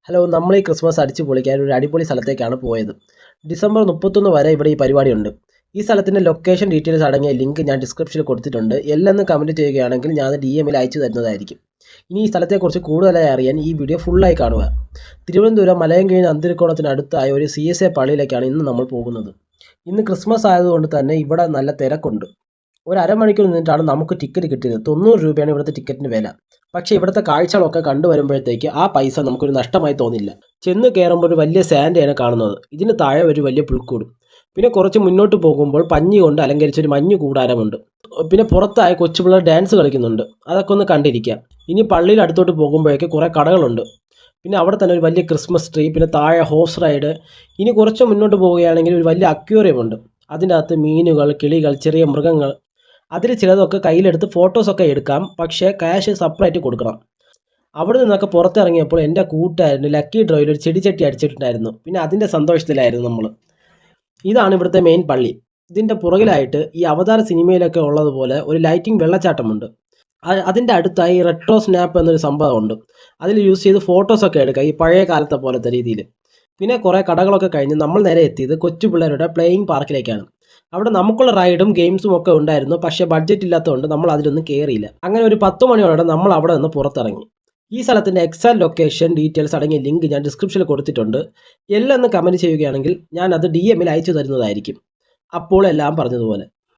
Hello, നമ്മൾ ഈ Christmas അടിച്ചു പൊളിക്കാൻ ഒരു അടിപൊളി സ്ഥലത്തേക്കാണ് പോയത്. ഡിസംബർ 31 വരെ ഇവിടെ ഈ പരിപാടിയുണ്ട്. ഈ സ്ഥലത്തിൻ്റെ ലൊക്കേഷൻ ഡീറ്റെയിൽസ് അടങ്ങിയ ലിങ്ക് ഞാൻ ഡിസ്ക്രിപ്ഷനിൽ കൊടുത്തിട്ടുണ്ട്. എല്ലാം കമൻറ്റ് ചെയ്യുകയാണെങ്കിൽ ഞാൻ അത് DM-ൽ അയച്ചു തരുന്നതായിരിക്കും. ഇനി ഈ സ്ഥലത്തെക്കുറിച്ച് കൂടുതലായി അറിയാൻ ഈ വീഡിയോ ഫുള്ളായി കാണുക. തിരുവനന്തപുരം മലയൻകീഴ് അന്തിരിക്കോണത്തിനടുത്തായ ഒരു CSA പള്ളിയിലേക്കാണ് ഇന്ന് നമ്മൾ പോകുന്നത്. ഇന്ന് ക്രിസ്മസ് ആയതുകൊണ്ട് തന്നെ ഇവിടെ നല്ല തിരക്കുണ്ട്. ഒരു അരമണിക്കൂർ നിന്നിട്ടാണ് നമുക്ക് ടിക്കറ്റ് കിട്ടിയത്. 90 രൂപയാണ് ഇവിടുത്തെ ടിക്കറ്റിന് വില. പക്ഷേ ഇവിടുത്തെ കാഴ്ചകളൊക്കെ കണ്ടുവരുമ്പോഴത്തേക്ക് ആ പൈസ നമുക്കൊരു നഷ്ടമായി തോന്നില്ല. ചെന്ന് കയറുമ്പോൾ ഒരു വലിയ സാൻഡയാണ് കാണുന്നത്. ഇതിന് താഴെ ഒരു വലിയ പുൽക്കൂടും. പിന്നെ കുറച്ച് മുന്നോട്ട് പോകുമ്പോൾ പഞ്ഞി കൊണ്ട് അലങ്കരിച്ചൊരു മഞ്ഞു കൂടാരമുണ്ട്. പിന്നെ പുറത്തായി കൊച്ചുപിള്ളേർ ഡാൻസ് കളിക്കുന്നുണ്ട്. അതൊക്കെ ഒന്ന് കണ്ടിരിക്കാം. ഇനി പള്ളിയിൽ അടുത്തോട്ട് പോകുമ്പോഴേക്ക് കുറേ കടകളുണ്ട്. പിന്നെ അവിടെ തന്നെ ഒരു വലിയ ക്രിസ്മസ് ട്രീ, പിന്നെ താഴെ ഹോഴ്സ് റൈഡ്. ഇനി കുറച്ച് മുന്നോട്ട് പോവുകയാണെങ്കിൽ ഒരു വലിയ അക്വേറിയം ഉണ്ട്. അതിൻ്റെ അകത്ത് മീനുകൾ, കിളികൾ, ചെറിയ മൃഗങ്ങൾ. അതിൽ ചിലതൊക്കെ കയ്യിലെടുത്ത് ഫോട്ടോസൊക്കെ എടുക്കാം. പക്ഷേ ക്യാഷ് സെപ്പറേറ്റ് കൊടുക്കണം. അവിടെ നിന്നൊക്കെ പുറത്തിറങ്ങിയപ്പോൾ എൻ്റെ കൂട്ടുകാരന് ലക്കി ഡ്രോയിൽ ഒരു ചെടിച്ചട്ടി അടിച്ചിട്ടുണ്ടായിരുന്നു. പിന്നെ അതിൻ്റെ സന്തോഷത്തിലായിരുന്നു നമ്മൾ. ഇതാണ് ഇവിടുത്തെ മെയിൻ പള്ളി. ഇതിൻ്റെ പുറകിലായിട്ട് ഈ അവതാര സിനിമയിലൊക്കെ ഉള്ളതുപോലെ ഒരു ലൈറ്റിംഗ് വെള്ളച്ചാട്ടമുണ്ട്. അതിൻ്റെ അടുത്തായി റെട്രോ സ്നാപ്പ് എന്നൊരു സംഭവമുണ്ട്. അതിൽ യൂസ് ചെയ്ത് ഫോട്ടോസൊക്കെ എടുക്കാം, ഈ പഴയ കാലത്തെ പോലത്തെ രീതിയിൽ. പിന്നെ കുറേ കടകളൊക്കെ കഴിഞ്ഞ് നമ്മൾ നേരെ എത്തിയത് കൊച്ചു പിള്ളേരുടെ പ്ലേയിങ് പാർക്കിലേക്കാണ്. അവിടെ നമുക്കുള്ള റൈഡും ഗെയിംസും ഒക്കെ ഉണ്ടായിരുന്നു. പക്ഷേ ബഡ്ജറ്റ് ഇല്ലാത്തതുകൊണ്ട് നമ്മൾ അതിലൊന്നും കയറിയില്ല. അങ്ങനെ ഒരു 10 മണിയോടെ നമ്മൾ അവിടെ നിന്ന് പുറത്തിറങ്ങി. ഈ സ്ഥലത്തിൻ്റെ എക്സാക്ട് ലൊക്കേഷൻ ഡീറ്റെയിൽസ് അടങ്ങിയ ലിങ്ക് ഞാൻ ഡിസ്ക്രിപ്ഷനിൽ കൊടുത്തിട്ടുണ്ട്. എല്ലാം ഒന്ന് കമൻറ്റ് ചെയ്യുകയാണെങ്കിൽ ഞാൻ അത് DM-ൽ അയച്ചു തരുന്നതായിരിക്കും. അപ്പോൾ എല്ലാം പറഞ്ഞതുപോലെ.